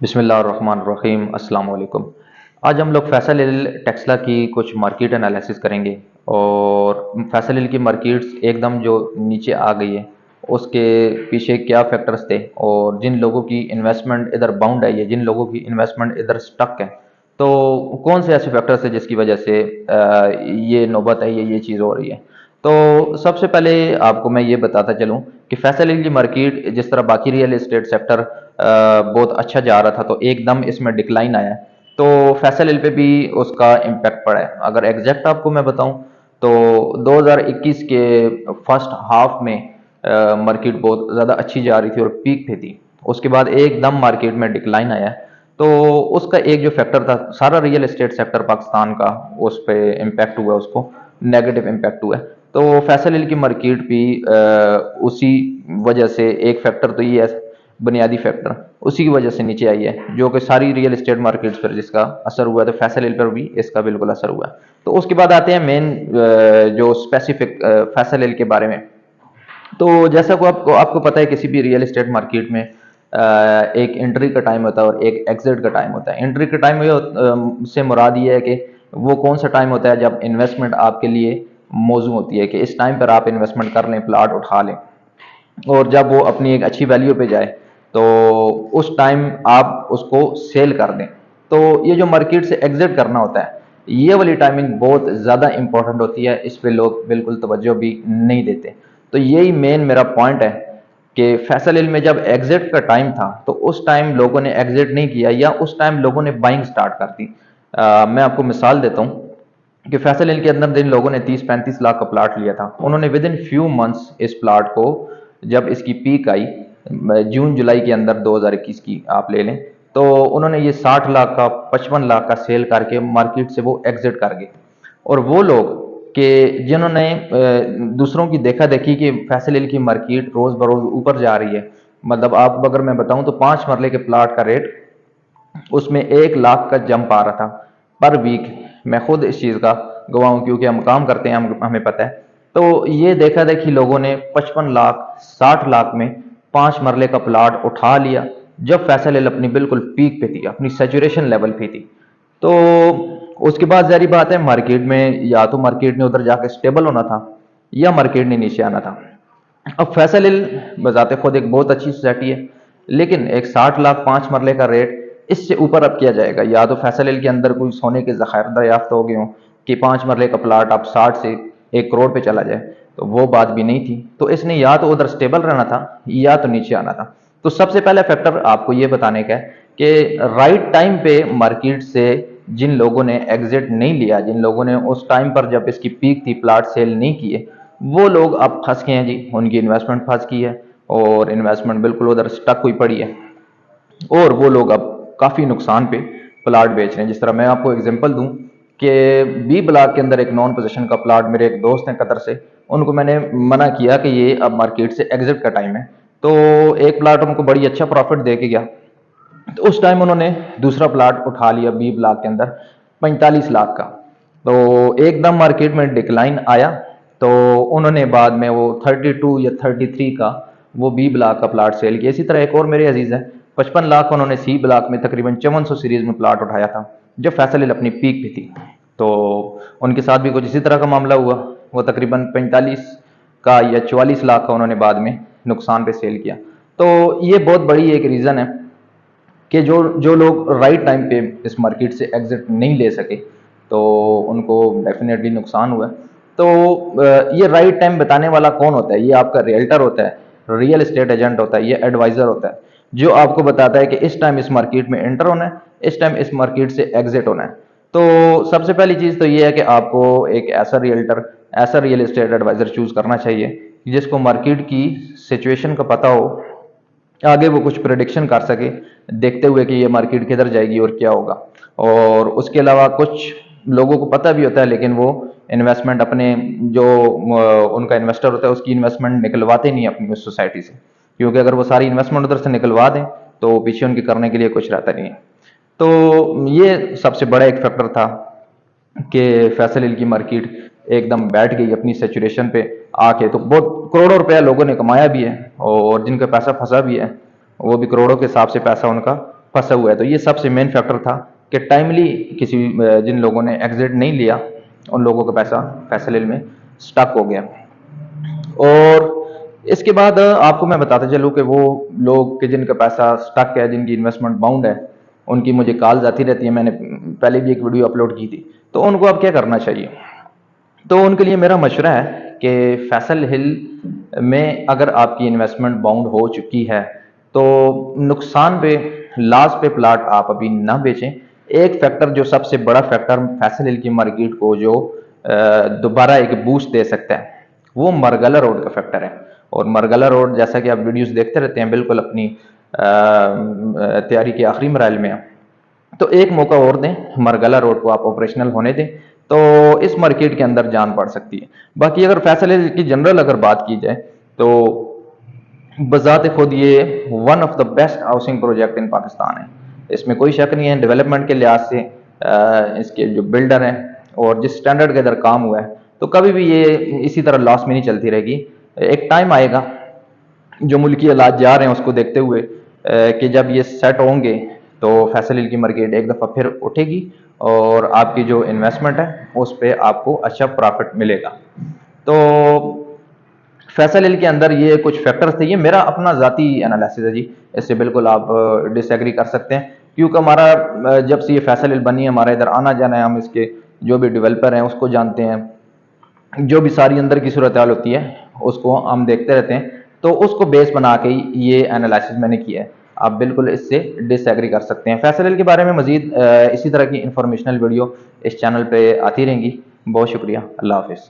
बिस्मिल्लाहिर्रहमानिर्रहीम अस्सलाम वालेकुम। आज हम लोग फैसल हिल टेस्ला की कुछ मार्केट एनालिसिस करेंगे और फैसल हिल की मार्केट्स एकदम जो नीचे आ गई है उसके पीछे क्या फैक्टर्स थे और जिन लोगों की इन्वेस्टमेंट इधर बाउंड है या जिन लोगों की इन्वेस्टमेंट इधर स्टक है, तो कौन से ऐसे फैक्टर्स है जिसकी वजह से ये नौबत है, ये चीज़ हो रही है। तो सबसे पहले आपको मैं ये बताता चलूँ कि फैसल हिल की मार्केट जिस तरह बाकी रियल एस्टेट सेक्टर बहुत अच्छा जा रहा था तो एकदम इसमें डिक्लाइन आया है, तो फैसल हिल पे भी उसका इम्पैक्ट पड़ा है। अगर एग्जैक्ट आपको मैं बताऊं तो 2021 के फर्स्ट हाफ में मार्केट बहुत ज़्यादा अच्छी जा रही थी और पीक पे थी। उसके बाद एकदम मार्केट में डिक्लाइन आया है, तो उसका एक जो फैक्टर था, सारा रियल एस्टेट सेक्टर पाकिस्तान का उस पर इम्पैक्ट हुआ, उसको नेगेटिव इम्पैक्ट हुआ है। तो फैसल हिल की मार्केट भी उसी वजह से, एक फैक्टर तो ये है बुनियादी फैक्टर, उसी की वजह से नीचे आई है, जो कि सारी रियल एस्टेट मार्केट्स पर जिसका असर हुआ है, तो फैसल हिल पर भी इसका बिल्कुल असर हुआ है। तो उसके बाद आते हैं मेन जो स्पेसिफिक फैसल हिल के बारे में। तो जैसा को आपको आपको पता है, किसी भी रियल एस्टेट मार्केट में एक एंट्री का टाइम होता है और एक एग्जिट का टाइम होता है। एंट्री का टाइम से मुराद ये है कि वो कौन सा टाइम होता है जब इन्वेस्टमेंट आपके लिए मौजूद होती है, कि इस टाइम पर आप इन्वेस्टमेंट कर लें, प्लाट उठा लें, और जब वो अपनी एक अच्छी वैल्यू पे जाए तो उस टाइम आप उसको सेल कर दें। तो ये जो मार्केट से एग्जिट करना होता है, ये वाली टाइमिंग बहुत ज़्यादा इंपॉर्टेंट होती है, इस पे लोग बिल्कुल तवज्जो भी नहीं देते। तो यही मेन मेरा पॉइंट है कि फैसल हिल में जब एग्जिट का टाइम था तो उस टाइम लोगों ने एग्जिट नहीं किया, या उस टाइम लोगों ने बाइंग स्टार्ट कर दी। मैं आपको मिसाल देता हूँ कि फैसल हिल के अंदर जिन लोगों ने 30-35 लाख का प्लाट लिया था, उन्होंने विद इन फ्यू मंथ्स इस प्लाट को, जब इसकी पीक आई जून जुलाई के अंदर 2021 की आप ले लें, तो उन्होंने ये 60 लाख का, 55 लाख का सेल करके मार्केट से वो एग्जिट कर गए। और वो लोग कि जिन्होंने दूसरों की देखा देखी कि फैसल हिल की मार्केट रोज बरोज ऊपर जा रही है, मतलब आप अगर मैं बताऊं तो 5 मरले के प्लाट का रेट उसमें 1 लाख का जंप आ रहा था पर वीक। मैं खुद इस चीज़ का गवाह हूं, क्योंकि हम काम करते हैं, हमें पता है। तो ये देखा देखी लोगों ने 55 लाख, 60 लाख में 5 मरले का प्लाट उठा लिया, जब फैसल हिल अपनी बिल्कुल पीक पे थी, अपनी सेचुरेशन लेवल पे थी। तो उसके बाद जारी बात है, मार्केट में या तो मार्केट ने उधर जाके स्टेबल होना था या मार्केट ने नीचे आना था। अब फैसल हिल बजाते खुद एक बहुत अच्छी सोसाइटी है, लेकिन एक 60 लाख 5 मरले का रेट, इससे ऊपर अब किया जाएगा। या तो फैसल हिल के अंदर कोई सोने के जखायर दरियाफ्त हो गए हों कि 5 मरले का प्लाट अब 60 से 1 करोड़ पे चला जाए, तो वो बात भी नहीं थी। तो इसने या तो उधर स्टेबल रहना था या तो नीचे आना था। तो सबसे पहला फैक्टर आपको ये बताने का है कि राइट टाइम पे मार्केट से जिन लोगों ने एग्जिट नहीं लिया, जिन लोगों ने उस टाइम पर जब इसकी पीक थी प्लाट सेल नहीं किए, वो लोग अब फंस गए हैं जी, उनकी इन्वेस्टमेंट फंस गई है और इन्वेस्टमेंट बिल्कुल उधर स्टक हुई पड़ी है, और वो लोग अब काफ़ी नुकसान पे प्लाट बेच रहे हैं। जिस तरह मैं आपको एग्जांपल दूं कि बी ब्लॉक के अंदर एक नॉन पोजीशन का प्लाट, मेरे एक दोस्त हैं कतर से, उनको मैंने मना किया कि ये अब मार्केट से एग्जिट का टाइम है, तो एक प्लाट उनको बड़ी अच्छा प्रॉफिट दे के गया। तो उस टाइम उन्होंने दूसरा प्लाट उठा लिया बी ब्लॉक के अंदर 45 लाख का। तो एकदम मार्केट में डिक्लाइन आया, तो उन्होंने बाद में वो 32 या 33 का वो बी ब्लॉक का प्लाट सेल किया। इसी तरह एक और मेरे अजीज है, 55 लाख उन्होंने सी ब्लॉक में तकरीबन 5400 सीरीज में प्लाट उठाया था, जब फैसल हिल अपनी पीक पे थी। तो उनके साथ भी कुछ इसी तरह का मामला हुआ, वो तकरीबन 45 का या 44 लाख का उन्होंने बाद में नुकसान पे सेल किया। तो ये बहुत बड़ी एक रीज़न है कि जो जो लोग राइट टाइम पे इस मार्केट से एग्जिट नहीं ले सके, तो उनको डेफिनेटली नुकसान हुआ। तो ये राइट टाइम बताने वाला कौन होता है? ये आपका रियल्टर होता है, रियल एस्टेट एजेंट होता है, ये एडवाइजर होता है, जो आपको बताता है कि इस टाइम इस मार्केट में एंटर होना है, इस टाइम इस मार्केट से एग्जिट होना है। तो सबसे पहली चीज़ तो ये है कि आपको एक ऐसा रियल्टर, ऐसा रियल एस्टेट एडवाइजर चूज करना चाहिए जिसको मार्केट की सिचुएशन का पता हो, आगे वो कुछ प्रिडिक्शन कर सके देखते हुए कि ये मार्केट किधर जाएगी और क्या होगा। और उसके अलावा कुछ लोगों को पता भी होता है, लेकिन वो इन्वेस्टमेंट अपने, जो उनका इन्वेस्टर होता है उसकी इन्वेस्टमेंट निकलवाते नहीं अपनी उस सोसाइटी से, क्योंकि अगर वो सारी इन्वेस्टमेंट उधर से निकलवा दें तो पीछे उनके करने के लिए कुछ रहता नहीं है। तो ये सबसे बड़ा एक फैक्टर था कि फैसल हिल की मार्केट एकदम बैठ गई अपनी सेचुरेशन पे आके। तो बहुत करोड़ों रुपया लोगों ने कमाया भी है, और जिनका पैसा फंसा भी है वो भी करोड़ों के हिसाब से पैसा उनका फंसा हुआ है। तो ये सबसे मेन फैक्टर था कि टाइमली किसी जिन लोगों ने एग्जिट नहीं लिया उन लोगों का पैसा फैसल हिल में स्टक हो गया। और इसके बाद आपको मैं बताता चलूँ कि वो लोग कि जिनका पैसा स्टक है, जिनकी इन्वेस्टमेंट बाउंड है, उनकी मुझे कॉल्स आती रहती है। मैंने पहले भी एक वीडियो अपलोड की थी। तो उनको अब क्या करना चाहिए? तो उनके लिए मेरा मशवरा है कि फैसल हिल में अगर आपकी इन्वेस्टमेंट बाउंड हो चुकी है तो नुकसान पे, लॉस पे प्लाट आप अभी ना बेचें। एक फैक्टर जो सबसे बड़ा फैक्टर फैसल हिल की मार्केट को जो दोबारा एक बूस्ट दे सकता है वो मरगला रोड का फैक्टर है। और मरगला रोड, जैसा कि आप वीडियोस देखते रहते हैं, बिल्कुल अपनी तैयारी के आखिरी मराइल में है। तो एक मौका और दें, मरगला रोड को आप ऑपरेशनल होने दें, तो इस मार्केट के अंदर जान पड़ सकती है। बाकी अगर फैसल की जनरल अगर बात की जाए तो बजाते खुद ये one of the best housing project in Pakistan है। इसमें कोई शक नहीं है। डेवलपमेंट के लिहाज से इसके जो बिल्डर हैं और जिस स्टैंडर्ड के अंदर काम हुआ है, तो कभी भी ये इसी तरह लॉस में नहीं चलती रहेगी। एक टाइम आएगा जो मुल्की हालात जा रहे हैं उसको देखते हुए कि जब ये सेट होंगे तो फैसल हिल की मार्केट एक दफ़ा फिर उठेगी और आपकी जो इन्वेस्टमेंट है उस पर आपको अच्छा प्रॉफिट मिलेगा। तो फैसल हिल के अंदर ये कुछ फैक्टर्स थे। ये मेरा अपना ज़ाती एनालिसिस है जी, इससे बिल्कुल आप डिसएग्री कर सकते हैं, क्योंकि हमारा जब से ये फैसल हिल बनी है हमारा इधर आना जाना है, हम इसके जो भी डेवलपर हैं उसको जानते हैं, जो भी सारी अंदर की सूरत हाल होती है उसको हम देखते रहते हैं। तो उसको बेस बना के ही ये एनालिसिस मैंने किया है। आप बिल्कुल इससे डिसएग्री कर सकते हैं। फैसल हिल के बारे में मजीद इसी तरह की इंफॉर्मेशनल वीडियो इस चैनल पे आती रहेंगी। बहुत शुक्रिया। अल्लाह हाफिज़।